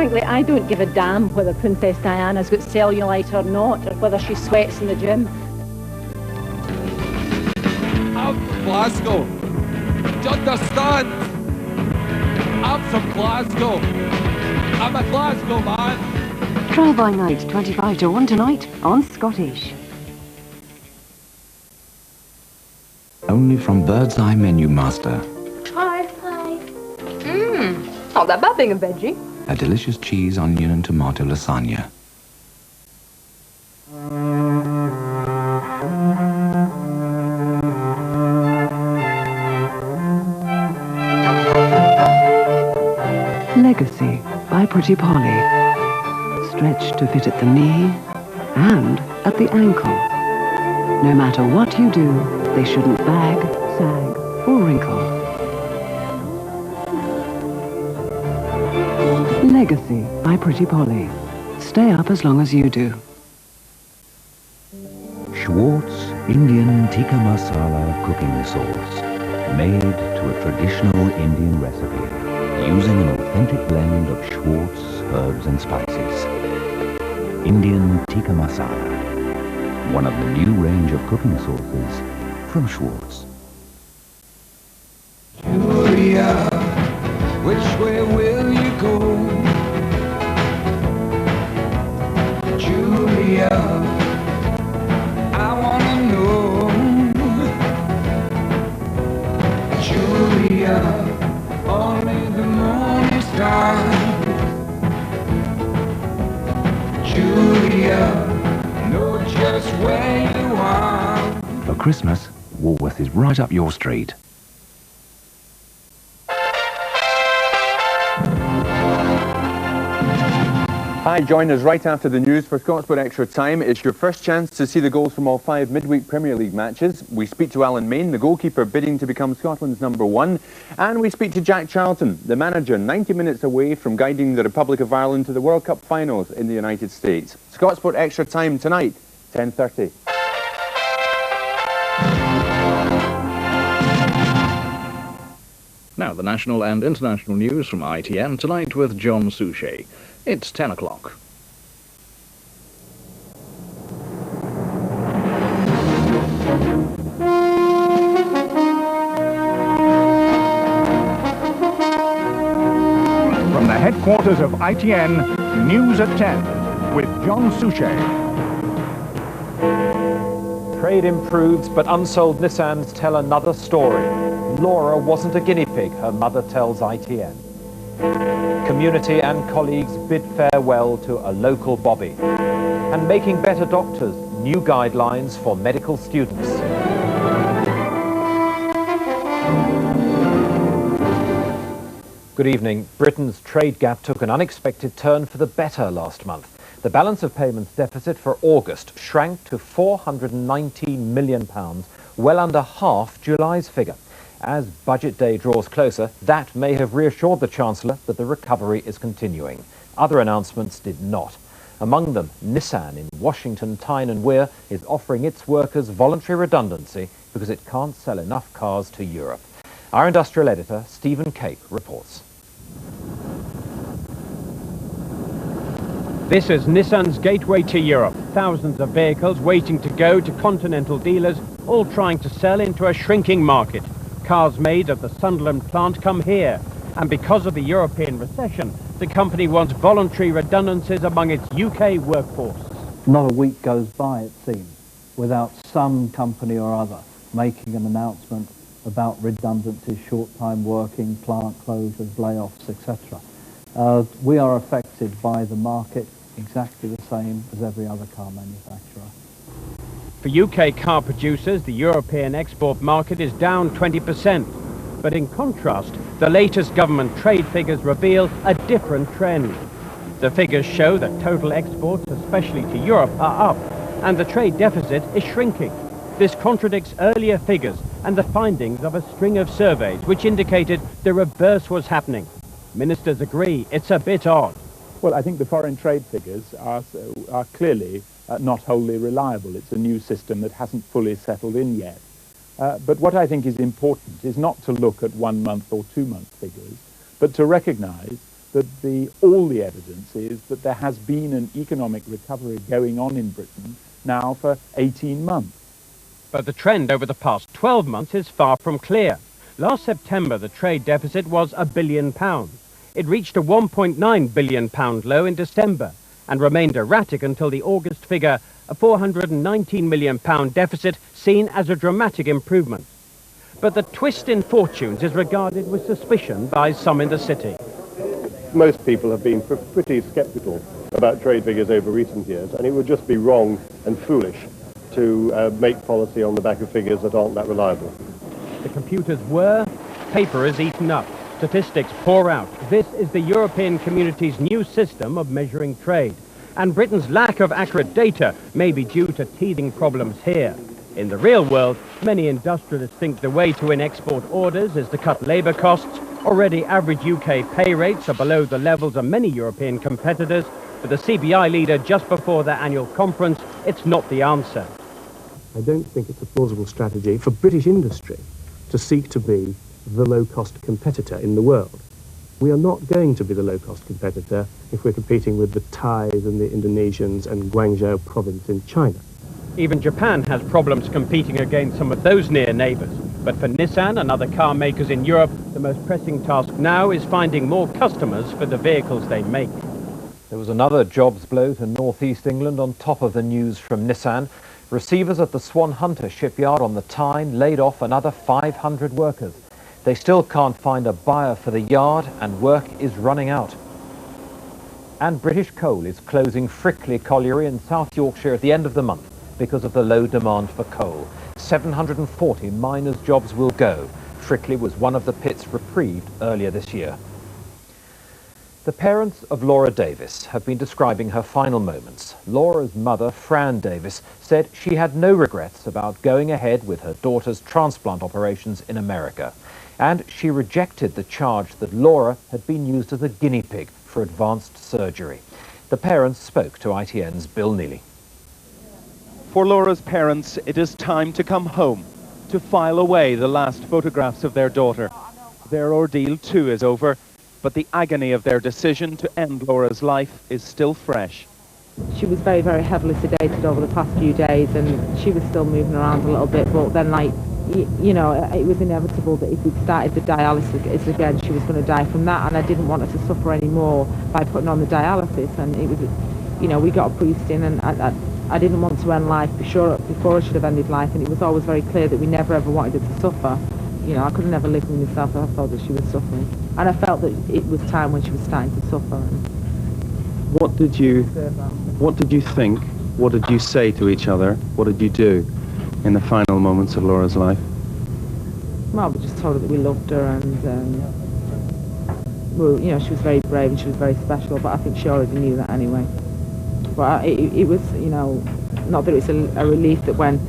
frankly, I don't give a damn whether Princess Diana's got cellulite or not, or whether she sweats in the gym. I'm from Glasgow. Do you understand? I'm from Glasgow. I'm a Glasgow man. Try by night, 25 to 1 tonight on Scottish. Only from Bird's Eye Menu Master. Hi. Hi. Not that bad being a veggie. A delicious cheese, onion and tomato lasagna. Legacy by Pretty Polly. Stretched to fit at the knee and at the ankle. No matter what you do, they shouldn't bag, sag or wrinkle. Legacy by Pretty Polly. Stay up as long as you do. Schwartz Indian Tikka Masala cooking sauce, made to a traditional Indian recipe, using an authentic blend of Schwartz herbs and spices. Indian Tikka Masala, one of the new range of cooking sauces from Schwartz. Julia, which way will you go? Julia, I wanna know. Julia, only the morning star. Julia, know just where you are. For Christmas, Woolworth is right up your street. Hi, join us right after the news for Scotsport Extra Time. It's your first chance to see the goals from all 5 midweek Premier League matches. We speak to Alan Main, the goalkeeper bidding to become Scotland's #1. And we speak to Jack Charlton, the manager 90 minutes away from guiding the Republic of Ireland to the World Cup finals in the United States. Scotsport Extra Time tonight, 10:30. Now, the national and international news from ITN tonight with John Souchet. It's 10 o'clock. From the headquarters of ITN, News at 10 with John Souchet. Trade improves, but unsold Nissans tell another story. Laura wasn't a guinea pig, her mother tells ITN. Community and colleagues bid farewell to a local Bobby. And making better doctors, new guidelines for medical students. Good evening. Britain's trade gap took an unexpected turn for the better last month. The balance of payments deficit for August shrank to £419 million, well under half July's figure. As Budget Day draws closer, that may have reassured the Chancellor that the recovery is continuing. Other announcements did not. Among them, Nissan in Washington, Tyne and Wear is offering its workers voluntary redundancy because it can't sell enough cars to Europe. Our industrial editor, Stephen Cape, reports. This is Nissan's gateway to Europe. Thousands of vehicles waiting to go to continental dealers, all trying to sell into a shrinking market. Cars made at the Sunderland plant come here, and because of the European recession, the company wants voluntary redundancies among its UK workforce. Not a week goes by, it seems, without some company or other making an announcement about redundancies, short-time working, plant closures, layoffs, etc. We are affected by the market exactly the same as every other car manufacturer. For UK car producers, the European export market is down 20%. But in contrast, the latest government trade figures reveal a different trend. The figures show that total exports, especially to Europe, are up, and the trade deficit is shrinking. This contradicts earlier figures and the findings of a string of surveys which indicated the reverse was happening. Ministers agree it's a bit odd. Well, I think the foreign trade figures are clearly not wholly reliable. It's a new system that hasn't fully settled in yet. But what I think is important is not to look at 1 month or 2 month figures, but to recognise that all the evidence is that there has been an economic recovery going on in Britain now for 18 months. But the trend over the past 12 months is far from clear. Last September, the trade deficit was £1 billion. It reached a £1.9 billion low in December and remained erratic until the August figure, a £419 million deficit, seen as a dramatic improvement. But the twist in fortunes is regarded with suspicion by some in the city. Most people have been pretty sceptical about trade figures over recent years, and it would just be wrong and foolish to make policy on the back of figures that aren't that reliable. The computers whir, paper is eaten up, statistics pour out. This is the European Community's new system of measuring trade. And Britain's lack of accurate data may be due to teething problems here. In the real world, many industrialists think the way to win export orders is to cut labour costs. Already average UK pay rates are below the levels of many European competitors. For the CBI leader just before their annual conference, it's not the answer. I don't think it's a plausible strategy for British industry to seek to be the low-cost competitor in the world. We are not going to be the low-cost competitor if we're competing with the Thais and the Indonesians and Guangzhou province in China. Even Japan has problems competing against some of those near neighbours. But for Nissan and other car makers in Europe, the most pressing task now is finding more customers for the vehicles they make. There was another jobs blow to northeast England on top of the news from Nissan. Receivers at the Swan Hunter shipyard on the Tyne laid off another 500 workers. They still can't find a buyer for the yard and work is running out. And British Coal is closing Frickley Colliery in South Yorkshire at the end of the month because of the low demand for coal. 740 miners' jobs will go. Frickley was one of the pits reprieved earlier this year. The parents of Laura Davis have been describing her final moments. Laura's mother, Fran Davis, said she had no regrets about going ahead with her daughter's transplant operations in America. And she rejected the charge that Laura had been used as a guinea pig for advanced surgery. The parents spoke to ITN's Bill Neely. For Laura's parents, it is time to come home, to file away the last photographs of their daughter. Their ordeal too is over, but the agony of their decision to end Laura's life is still fresh. She was very, very heavily sedated over the past few days, and she was still moving around a little bit, but then, like, you know, it was inevitable that if we'd started the dialysis again, she was going to die from that, and I didn't want her to suffer anymore by putting on the dialysis. And it was, you know, we got a priest in, and I didn't want to end life before I should have ended life, and it was always very clear that we never ever wanted her to suffer. You know, I could have never lived with myself if I felt that she was suffering. And I felt that it was time when she was starting to suffer. What did you think? What did you say to each other? What did you do in the final moments of Laura's life? Well, we just told her that we loved her, and well, you know, she was very brave and she was very special, but I think she already knew that anyway. But it was, you know, not that it's a relief that when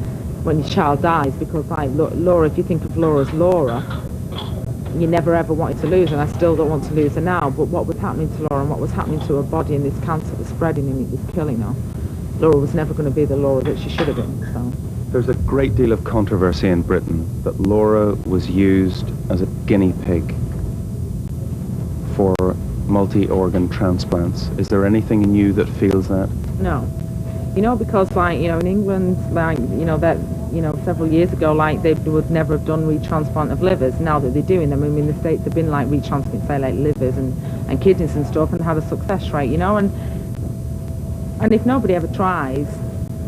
your child dies, because, like, Laura, if you think of Laura as Laura, you never ever wanted to lose her, and I still don't want to lose her now. But what was happening to Laura and what was happening to her body, and this cancer was spreading and it was killing her, Laura was never going to be the Laura that she should have been. So there's a great deal of controversy in Britain that Laura was used as a guinea pig for multi-organ transplants. Is there anything in you that feels that? No. You know, because, like, you know, in England, like, you know, that, you know, several years ago, like, they would never have done retransplant of livers. Now that they're doing them, I mean, in the States, there have been, like, retransplant, say, like, livers and kidneys and stuff, and had a success rate, you know, and if nobody ever tries,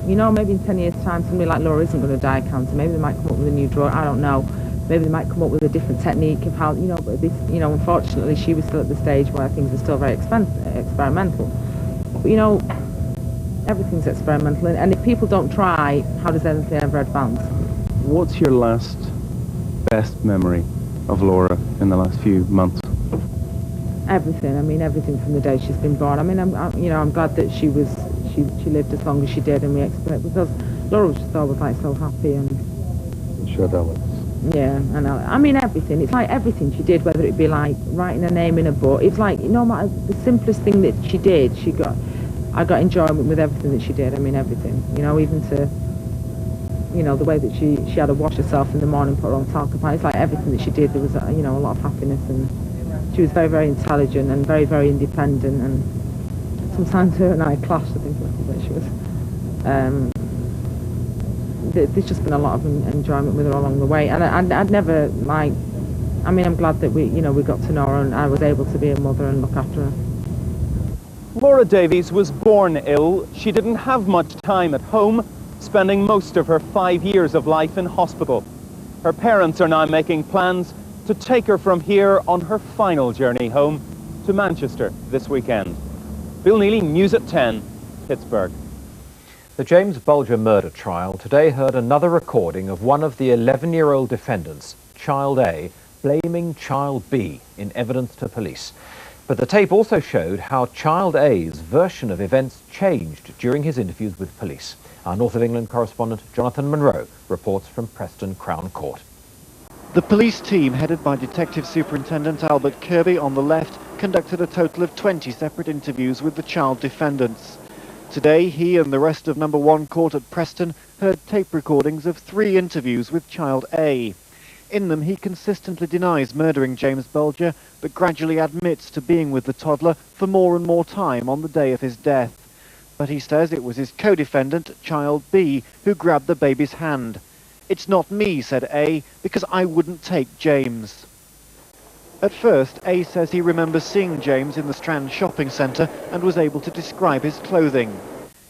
you know, maybe in 10 years' time, somebody like Laura isn't going to die of cancer. Maybe they might come up with a new drug, I don't know. Maybe they might come up with a different technique of how, you know, but this, you know, unfortunately, she was still at the stage where things are still very experimental. But, you know, everything's experimental, and if people don't try, how does anything ever advance? What's your last best memory of Laura in the last few months? Everything. I mean, everything from the day she's been born. I mean, I'm glad that she lived as long as she did, and we expect, because Laura was just always, like, so happy, and sure that was. Yeah, and I mean, everything. It's like everything she did, whether it be like writing her name in a book. It's like, no matter the simplest thing that she did, I got enjoyment with everything that she did. I mean, everything. You know, even to, you know, the way that she had to wash herself in the morning, put her on talcum. It's like everything that she did, there was, you know, a lot of happiness, and She was very, very intelligent and very, very independent, and sometimes her and I clashed, I think, a little bit. She was, there's just been a lot of enjoyment with her along the way, and I'd never, like, I mean, I'm glad that we got to know her and I was able to be a mother and look after her. Laura Davies was born ill. She didn't have much time at home, spending most of her 5 years of life in hospital. Her parents are now making plans to take her from here on her final journey home to Manchester this weekend. Bill Neely, News at 10, Pittsburgh. The James Bulger murder trial today heard another recording of one of the 11-year-old defendants, Child A, blaming Child B in evidence to police. But the tape also showed how Child A's version of events changed during his interviews with police. Our North of England correspondent Jonathan Monroe reports from Preston Crown Court. The police team, headed by Detective Superintendent Albert Kirby on the left, conducted a total of 20 separate interviews with the child defendants. Today, he and the rest of Number 1 Court at Preston heard tape recordings of 3 interviews with Child A. In them, he consistently denies murdering James Bulger, but gradually admits to being with the toddler for more and more time on the day of his death. But he says it was his co-defendant, Child B, who grabbed the baby's hand. "It's not me," said A, "because I wouldn't take James." At first, A says he remembers seeing James in the Strand shopping centre and was able to describe his clothing.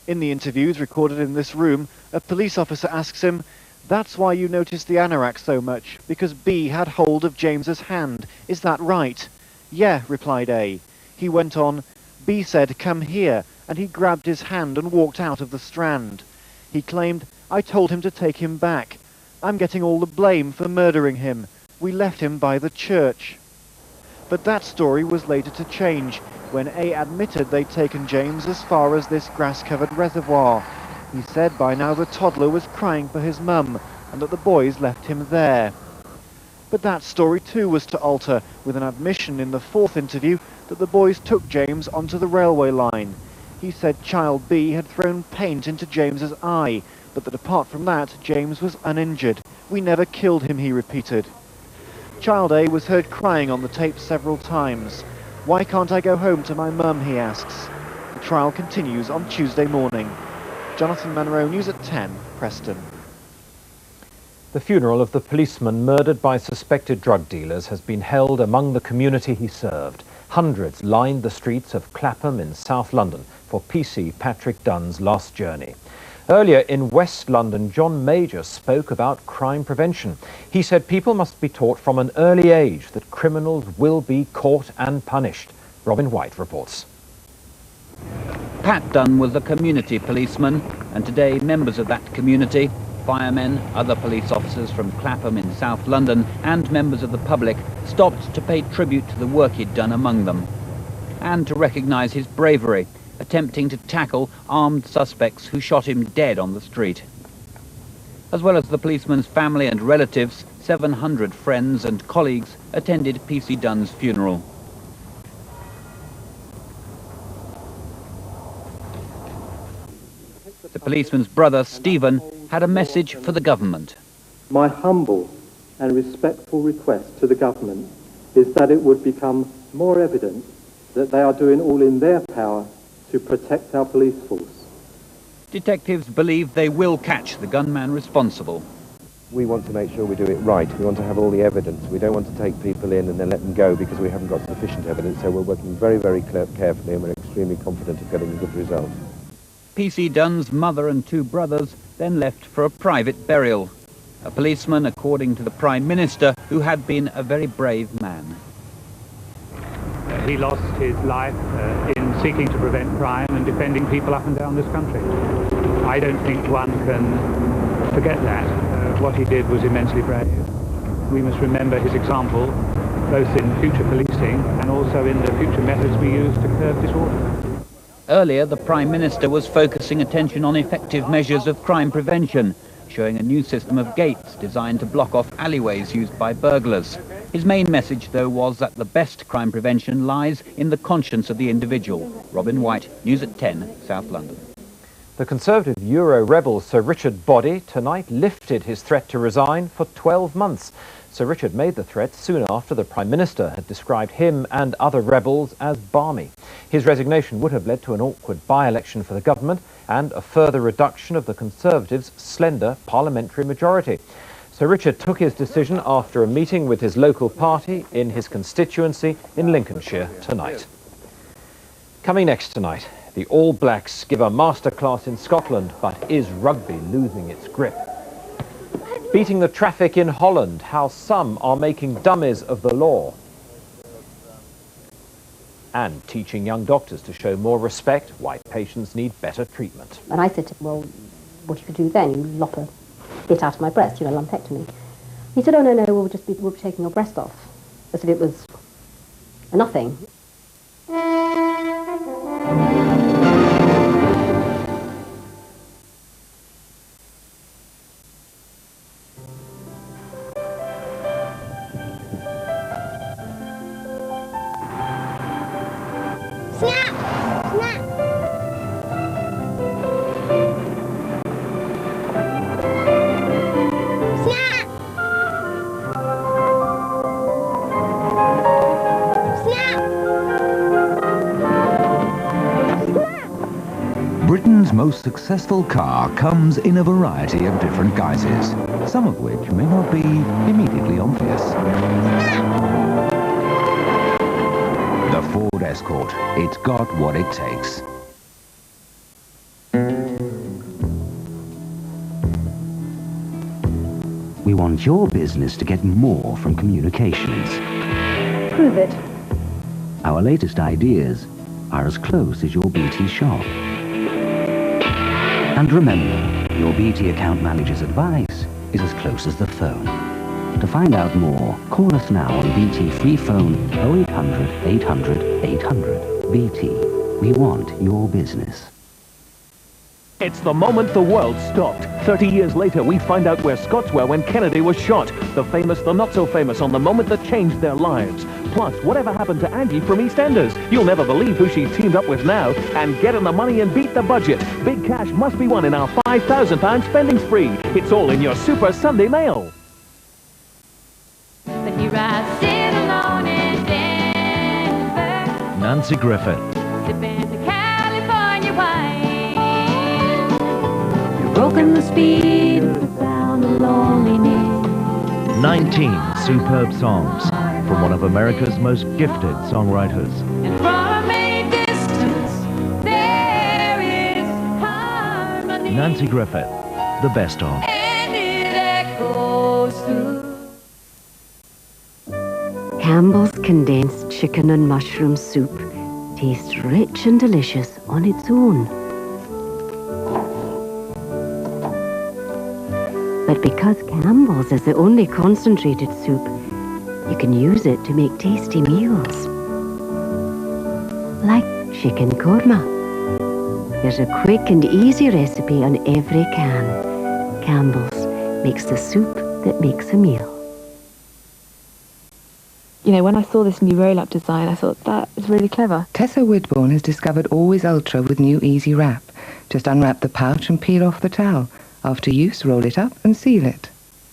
In the interviews recorded in this room, a police officer asks him, "That's why you noticed the anorak so much, because B had hold of James's hand. Is that right?" "Yeah," replied A. He went on, "B said, 'Come here,' and he grabbed his hand and walked out of the Strand. He claimed, 'I told him to take him back. I'm getting all the blame for murdering him. We left him by the church.'" But that story was later to change when A admitted they'd taken James as far as this grass-covered reservoir. He said by now the toddler was crying for his mum and that the boys left him there. But that story too was to alter, with an admission in the 4th interview that the boys took James onto the railway line. He said Child B had thrown paint into James's eye, but that apart from that, James was uninjured. "We never killed him," he repeated. Child A was heard crying on the tape several times. "Why can't I go home to my mum?" he asks. The trial continues on Tuesday morning. Jonathan Monroe, News at 10, Preston. The funeral of the policeman murdered by suspected drug dealers has been held among the community he served. Hundreds lined the streets of Clapham in South London for PC Patrick Dunn's last journey. Earlier in West London, John Major spoke about crime prevention. He said people must be taught from an early age that criminals will be caught and punished. Robin White reports. Pat Dunn was a community policeman, and today members of that community, firemen, other police officers from Clapham in South London, and members of the public stopped to pay tribute to the work he'd done among them, and to recognise his bravery, attempting to tackle armed suspects who shot him dead on the street. As well as the policeman's family and relatives, 700 friends and colleagues attended PC Dunn's funeral. The policeman's brother, Stephen, had a message for the government. My humble and respectful request to the government is that it would become more evident that they are doing all in their power to protect our police force. Detectives believe they will catch the gunman responsible. We want to make sure we do it right. We want to have all the evidence. We don't want to take people in and then let them go because we haven't got sufficient evidence. So we're working very, very carefully, and we're extremely confident of getting a good result. PC Dunn's mother and 2 brothers then left for a private burial. A policeman, according to the Prime Minister, who had been a very brave man. He lost his life in seeking to prevent crime and defending people up and down this country. I don't think one can forget that. What he did was immensely brave. We must remember his example, both in future policing and also in the future methods we use to curb disorder. Earlier, the Prime Minister was focusing attention on effective measures of crime prevention, showing a new system of gates designed to block off alleyways used by burglars. His main message, though, was that the best crime prevention lies in the conscience of the individual. Robin White, News at 10, South London. The Conservative Euro rebel Sir Richard Boddy tonight lifted his threat to resign for 12 months. Sir Richard made the threat soon after the Prime Minister had described him and other rebels as balmy. His resignation would have led to an awkward by-election for the government and a further reduction of the Conservatives' slender parliamentary majority. Sir Richard took his decision after a meeting with his local party in his constituency in Lincolnshire tonight. Coming next tonight, the All Blacks give a masterclass in Scotland, but is rugby losing its grip? Beating the traffic in Holland, how some are making dummies of the law. And teaching young doctors to show more respect, why patients need better treatment. And I said to him, well, what you could do then, you lop a bit out of my breast, you know, lumpectomy. He said, oh, no, we'll be taking your breast off. As if it was nothing. Britain's most successful car comes in a variety of different guises, some of which may not be immediately obvious. The Ford Escort, it's got what it takes. We want your business to get more from communications. Prove it. Our latest ideas are as close as your BT shop. And remember, your BT account manager's advice is as close as the phone. To find out more, call us now on BT free phone 0800 800 800. BT, we want your business. It's the moment the world stopped. 30 years later, we find out where Scots were when Kennedy was shot. The famous, the not so famous, on the moment that changed their lives. Plus, whatever happened to Angie from EastEnders? You'll never believe who she's teamed up with now. And get in the money and beat the budget. Big cash must be won in our £5,000 spending spree. It's all in your Super Sunday Mail. But here I sit alone in Denver, Nancy Griffith. sipping the California wine. You've broken the speed and found the loneliness. 19 superb songs from one of America's most gifted songwriters. And from a distance, there is harmony. Nancy Griffith, the best of. And it echoes through. Campbell's condensed chicken and mushroom soup tastes rich and delicious on its own. But because Campbell's is the only concentrated soup, you can use it to make tasty meals. Like chicken korma. There's a quick and easy recipe on every can. Campbell's makes the soup that makes a meal. You know, when I saw this new roll-up design, I thought that was really clever. Tessa Woodbourne has discovered Always Ultra with new Easy Wrap. Just unwrap the pouch and peel off the towel. After use, roll it up and seal it.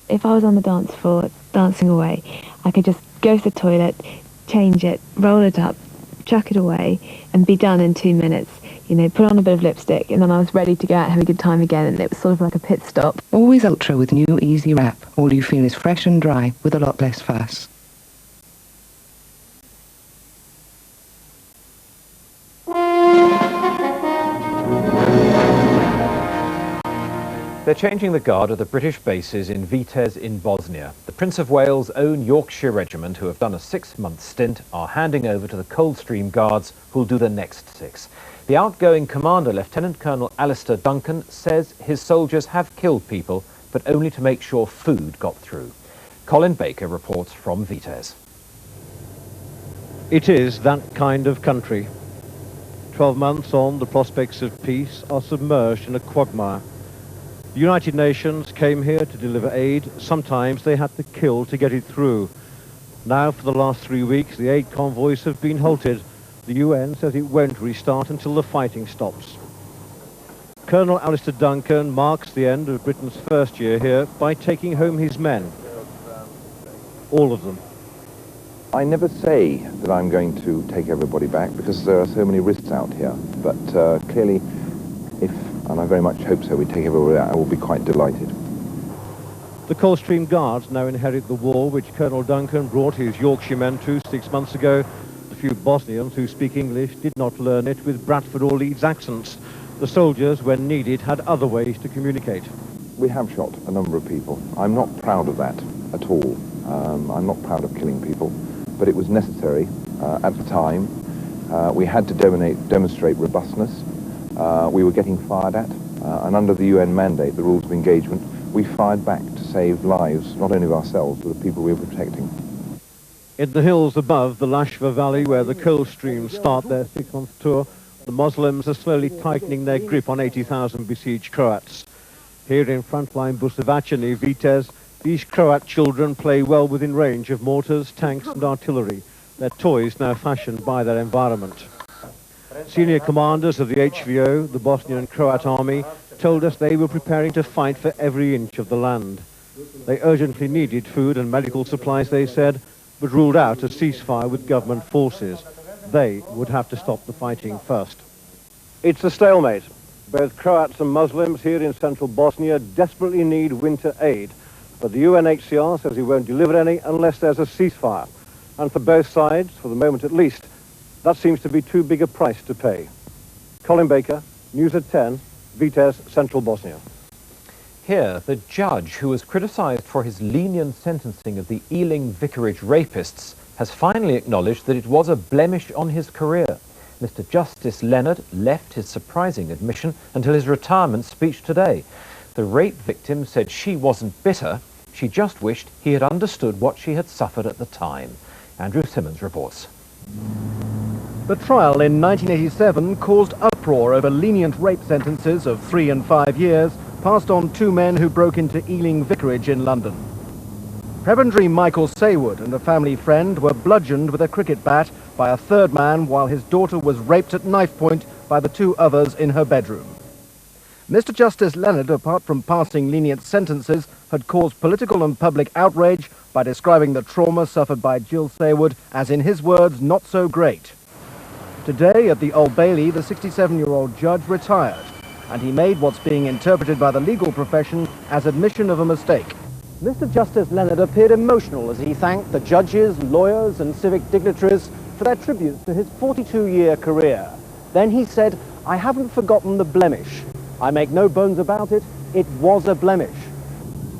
If I was on the dance floor, dancing away, I could just go to the toilet, change it, roll it up, chuck it away, and be done in 2 minutes. You know, put on a bit of lipstick, and then I was ready to go out and have a good time again, and it was sort of like a pit stop. Always Ultra with new Easy Wrap. All you feel is fresh and dry with a lot less fuss. They're changing the guard at the British bases in Vitez in Bosnia. The Prince of Wales' own Yorkshire Regiment, who have done a 6-month stint, are handing over to the Coldstream Guards, who'll do the next 6. The outgoing commander, Lieutenant Colonel Alistair Duncan, says his soldiers have killed people, but only to make sure food got through. Colin Baker reports from Vitez. It is that kind of country. 12 months on, the prospects of peace are submerged in a quagmire. The United Nations came here to deliver aid. Sometimes they had to kill to get it through. Now, for the last 3 weeks, the aid convoys have been halted. The UN says it won't restart until the fighting stops. Colonel Alistair Duncan marks the end of Britain's first year here by taking home his men. all of them. I never say that I'm going to take everybody back because there are so many risks out here. But clearly, and I very much hope so, we take everybody out, I will be quite delighted. The Coldstream Guards now inherit the wall which Colonel Duncan brought his Yorkshiremen to 6 months ago. The few Bosnians who speak English did not learn it with Bradford or Leeds accents. The soldiers, when needed, had other ways to communicate. We have shot a number of people. I'm not proud of that at all. I'm not proud of killing people, but it was necessary at the time. We had to demonstrate robustness. We were getting fired at, and under the UN mandate, the rules of engagement, we fired back to save lives, not only of ourselves, but the people we were protecting. In the hills above the Lashva Valley, where the Coldstreams start their 6-month tour, the Muslims are slowly tightening their grip on 80,000 besieged Croats. Here in frontline Busovac near Vitez, these Croat children play well within range of mortars, tanks and artillery, their toys now fashioned by their environment. Senior commanders of the HVO, the Bosnian and Croat army, told us they were preparing to fight for every inch of the land. They urgently needed food and medical supplies, they said, but ruled out a ceasefire with government forces. They would have to stop the fighting first. It's a stalemate. Both Croats and Muslims here in central Bosnia desperately need winter aid, but the UNHCR says it won't deliver any unless there's a ceasefire. And for both sides, for the moment at least, that seems to be too big a price to pay. Colin Baker, News at 10, Vitez, central Bosnia. Here, the judge who was criticised for his lenient sentencing of the Ealing Vicarage rapists has finally acknowledged that it was a blemish on his career. Mr. Justice Leonard left his surprising admission until his retirement speech today. The rape victim said she wasn't bitter, she just wished he had understood what she had suffered at the time. Andrew Simmons reports. The trial in 1987 caused uproar over lenient rape sentences of 3 and 5 years passed on 2 men who broke into Ealing Vicarage in London. Prebendary Michael Saywood and a family friend were bludgeoned with a cricket bat by a third man while his daughter was raped at knife point by the 2 others in her bedroom. Mr. Justice Leonard, apart from passing lenient sentences, had caused political and public outrage by describing the trauma suffered by Jill Saywood as, in his words, not so great. Today at the Old Bailey, the 67-year-old judge retired, and he made what's being interpreted by the legal profession as admission of a mistake. Mr. Justice Leonard appeared emotional as he thanked the judges, lawyers and civic dignitaries for their tributes to his 42-year career. Then he said, "I haven't forgotten the blemish. I make no bones about it, it was a blemish."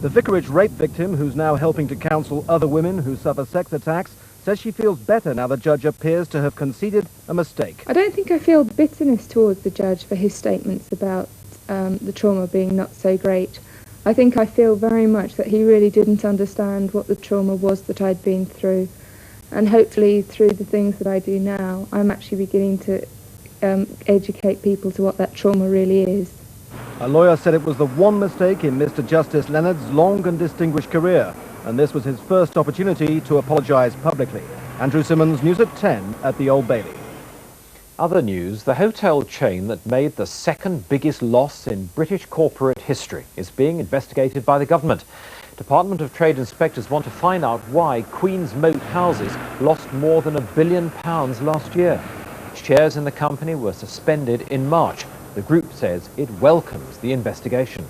The Vicarage rape victim, who's now helping to counsel other women who suffer sex attacks, says she feels better now the judge appears to have conceded a mistake. I don't think I feel bitterness towards the judge for his statements about the trauma being not so great. I think I feel very much that he really didn't understand what the trauma was that I'd been through. And hopefully through the things that I do now, I'm actually beginning to educate people to what that trauma really is. A lawyer said it was the one mistake in Mr. Justice Leonard's long and distinguished career, and this was his first opportunity to apologise publicly. Andrew Simmons, News at 10 at the Old Bailey. Other news, the hotel chain that made the second biggest loss in British corporate history is being investigated by the government. Department of Trade inspectors want to find out why Queen's Moat Houses lost more than £1 billion last year. Shares in the company were suspended in March. The group says it welcomes the investigation.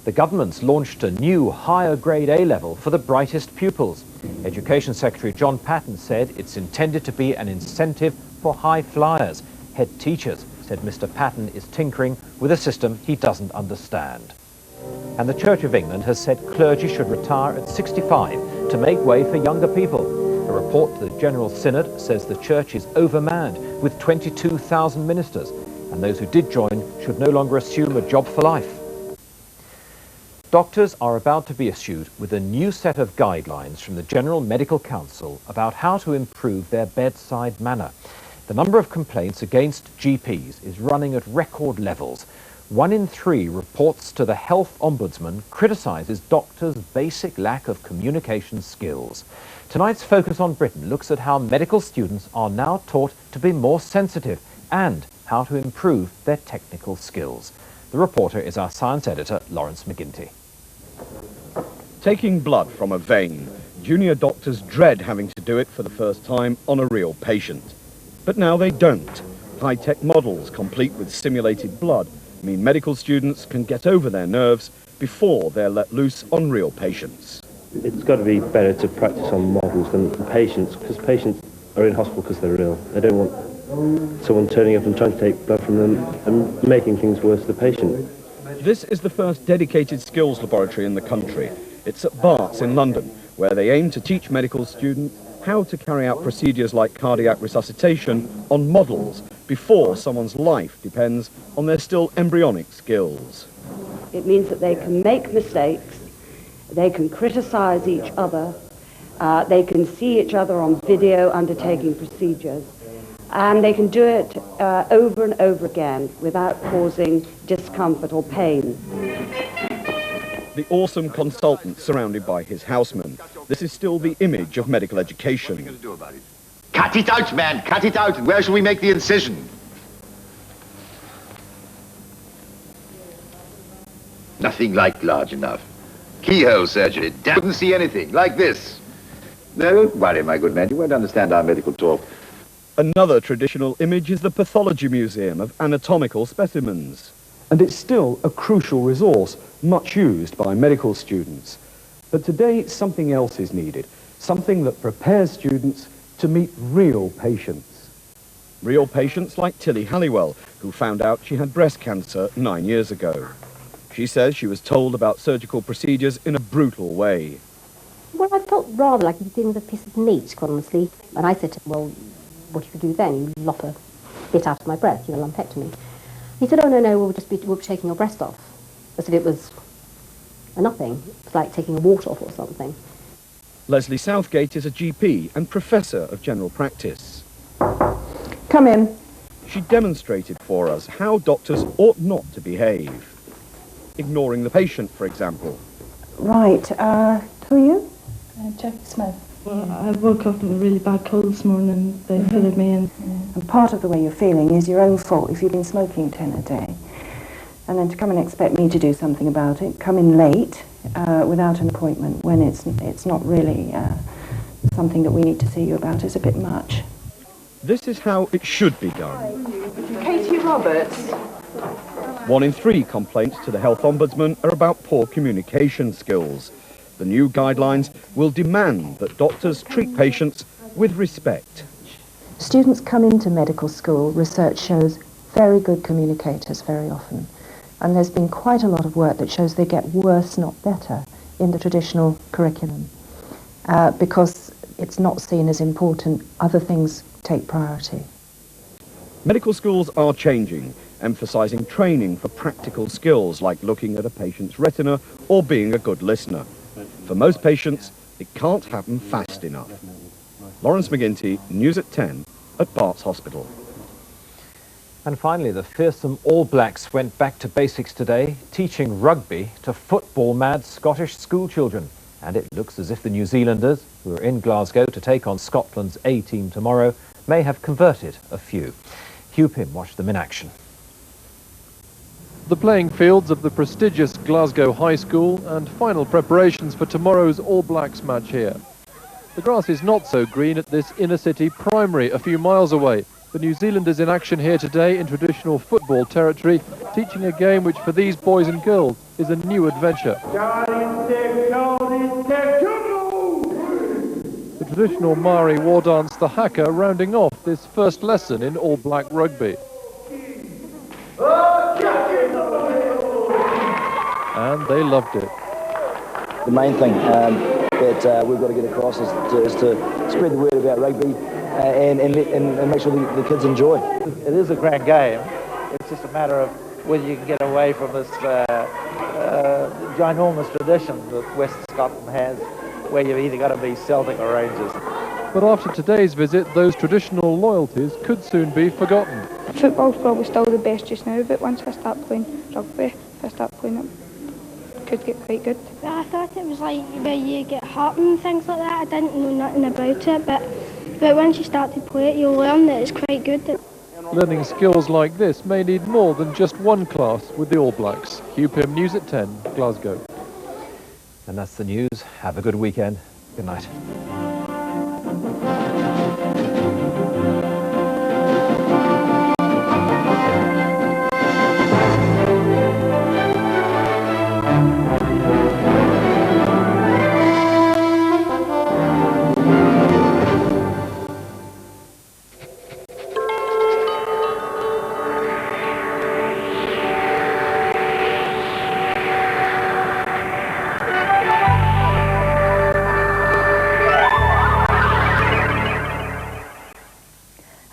The government's launched a new higher grade A-level for the brightest pupils. Education Secretary John Patton said it's intended to be an incentive for high flyers. Head teachers said Mr. Patton is tinkering with a system he doesn't understand. And the Church of England has said clergy should retire at 65 to make way for younger people. A report to the General Synod says the church is overmanned with 22,000 ministers, and those who did join should no longer assume a job for life. Doctors are about to be issued with a new set of guidelines from the General Medical Council about how to improve their bedside manner. The number of complaints against GPs is running at record levels. 1 in 3 reports to the Health Ombudsman criticises doctors' basic lack of communication skills. Tonight's Focus on Britain looks at how medical students are now taught to be more sensitive and how to improve their technical skills. The reporter is our science editor, Lawrence McGinty. Taking blood from a vein Junior doctors dread having to do it for the first time on a real patient. But now they don't. High-tech models, complete with simulated blood, mean medical students can get over their nerves before they're let loose on real patients. It's got to be better to practice on models than patients, because patients are in hospital because they're ill. They don't want someone turning up and trying to take blood from them and making things worse for the patient. This is the first dedicated skills laboratory in the country. It's at Barts in London, where they aim to teach medical students how to carry out procedures like cardiac resuscitation on models before someone's life depends on their still embryonic skills. It means that they can make mistakes, they can criticize each other, they can see each other on video undertaking procedures, and they can do it over and over again without causing discomfort or pain. The awesome consultant surrounded by his housemen. This is still the image of medical education. Cut it out, man! Cut it out! Where shall we make the incision? Nothing like large enough. Keyhole surgery. Don't see anything. Like this. No, don't worry, my good man. You won't understand our medical talk. Another traditional image is the Pathology Museum of anatomical specimens. And it's still a crucial resource, much used by medical students. But today, something else is needed. Something that prepares students to meet real patients. Real patients like Tilly Halliwell, who found out she had breast cancer 9 years ago. She says she was told about surgical procedures in a brutal way. Well, I felt rather like he was dealing with a piece of meat, quite honestly. And I said to him, well, what do you do then? You lop a bit out of my breast, you know, lumpectomy. He said, oh, no, we'll be taking your breast off. As if it was a nothing. It's like taking a wart off or something. Leslie Southgate is a GP and professor of general practice. Come in. She demonstrated for us how doctors ought not to behave. Ignoring the patient, for example. Right, who are you? Jackie Smith. Well, I woke up with a really bad cold this morning and they fitted me in. And part of the way you're feeling is your own fault if you've been smoking 10 a day. And then to come and expect me to do something about it, come in late without an appointment when it's not really something that we need to see you about is a bit much. This is how it should be done. Katie Roberts. 1 in 3 complaints to the Health Ombudsman are about poor communication skills. The new guidelines will demand that doctors treat patients with respect. Students come into medical school, research shows, very good communicators very often. And there's been quite a lot of work that shows they get worse, not better, in the traditional curriculum. Because it's not seen as important, other things take priority. Medical schools are changing, emphasising training for practical skills like looking at a patient's retina or being a good listener. For most patients, it can't happen fast enough. Lawrence McGinty, News at 10 at Barts Hospital. And finally, the fearsome All Blacks went back to basics today, teaching rugby to football-mad Scottish schoolchildren. And it looks as if the New Zealanders, who are in Glasgow to take on Scotland's A-team tomorrow, may have converted a few. Hugh Pym watched them in action. The playing fields of the prestigious Glasgow High School and final preparations for tomorrow's All Blacks match here. The grass is not so green at this inner-city primary a few miles away. The New Zealanders in action here today in traditional football territory, teaching a game which for these boys and girls is a new adventure. The traditional Maori war dance, the haka, rounding off this first lesson in All Black rugby. And they loved it. The main thing that we've got to get across is to spread the word about rugby and make sure the kids enjoy. It is a grand game. It's just a matter of whether you can get away from this ginormous tradition that West Scotland has, where you've either got to be Celtic or Rangers. But after today's visit, those traditional loyalties could soon be forgotten. Football's probably still the best just now, but once I start playing rugby, if I start playing it, could get quite good. I thought it was like where you get hurt and things like that. I didn't know nothing about it, but once you start to play it, you'll learn that it's quite good. Learning skills like this may need more than just one class with the All Blacks. Hugh Pym, News at 10, Glasgow. And that's the news. Have a good weekend. Good night.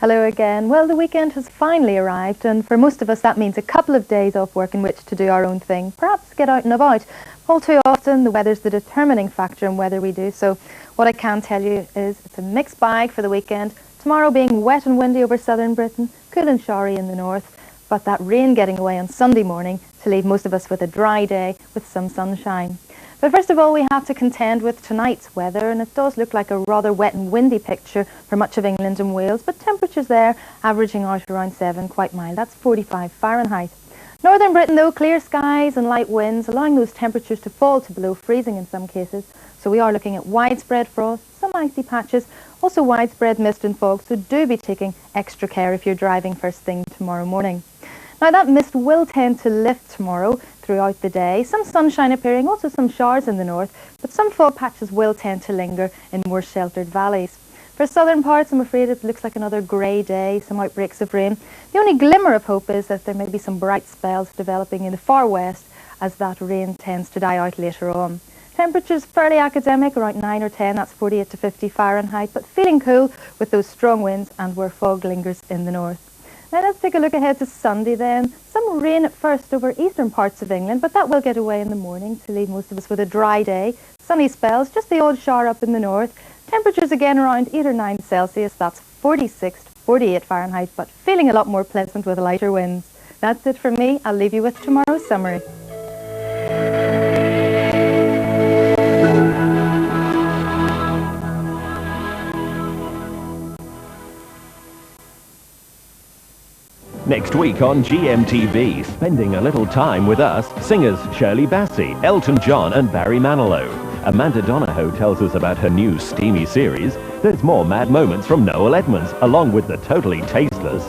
Hello again. Well, the weekend has finally arrived, and for most of us that means a couple of days off work in which to do our own thing, perhaps get out and about. All too often the weather's the determining factor in whether we do, so what I can tell you is it's a mixed bag for the weekend. Tomorrow being wet and windy over southern Britain, cool and showery in the north, but that rain getting away on Sunday morning to leave most of us with a dry day with some sunshine. But first of all, we have to contend with tonight's weather, and it does look like a rather wet and windy picture for much of England and Wales, but temperatures there averaging out around 7, quite mild. That's 45 Fahrenheit. Northern Britain, though, clear skies and light winds, allowing those temperatures to fall to below freezing in some cases. So we are looking at widespread frost, some icy patches, also widespread mist and fog, so do be taking extra care if you're driving first thing tomorrow morning. Now that mist will tend to lift tomorrow throughout the day. Some sunshine appearing, also some showers in the north, but some fog patches will tend to linger in more sheltered valleys. For southern parts, I'm afraid it looks like another grey day, some outbreaks of rain. The only glimmer of hope is that there may be some bright spells developing in the far west as that rain tends to die out later on. Temperatures fairly academic, around 9 or 10, that's 48 to 50 Fahrenheit, but feeling cool with those strong winds and where fog lingers in the north. Now let's take a look ahead to Sunday then. Some rain at first over eastern parts of England, but that will get away in the morning to leave most of us with a dry day. Sunny spells, just the odd shower up in the north. Temperatures again around 8 or 9 Celsius, that's 46 to 48 Fahrenheit, but feeling a lot more pleasant with lighter winds. That's it from me. I'll leave you with tomorrow's summary. Next week on GMTV, spending a little time with us, singers Shirley Bassey, Elton John and Barry Manilow. Amanda Donahoe tells us about her new steamy series. There's more mad moments from Noel Edmonds, along with the totally tasteless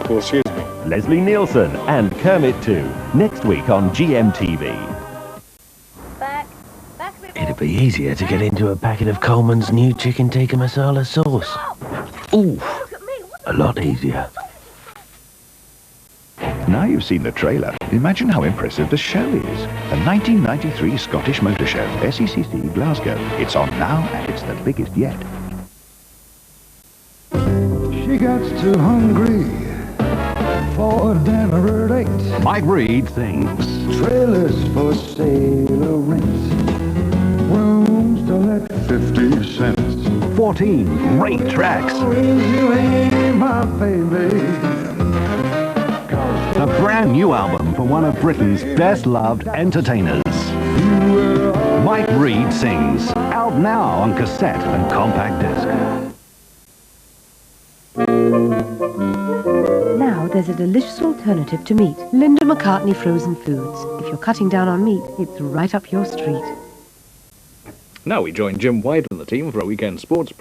excuse me, Leslie Nielsen and Kermit too. Next week on GMTV. It'd be easier to get into a packet of Coleman's new chicken tikka masala sauce. Ooh, a lot easier. Now you've seen the trailer, imagine how impressive the show is. The 1993 Scottish Motor Show, SECC Glasgow. It's on now and it's the biggest yet. She gets too hungry for dinner at 8. Mike Reed sings. Trailers for sale or rent. Rooms to let 50 cents. 14 great tracks. You ain't my baby. The brand new album for one of Britain's best loved entertainers. Mike Reed Sings. Out now on cassette and compact disc. Now there's a delicious alternative to meat. Linda McCartney Frozen Foods. If you're cutting down on meat, it's right up your street. Now we join Jim White and the team for a weekend sports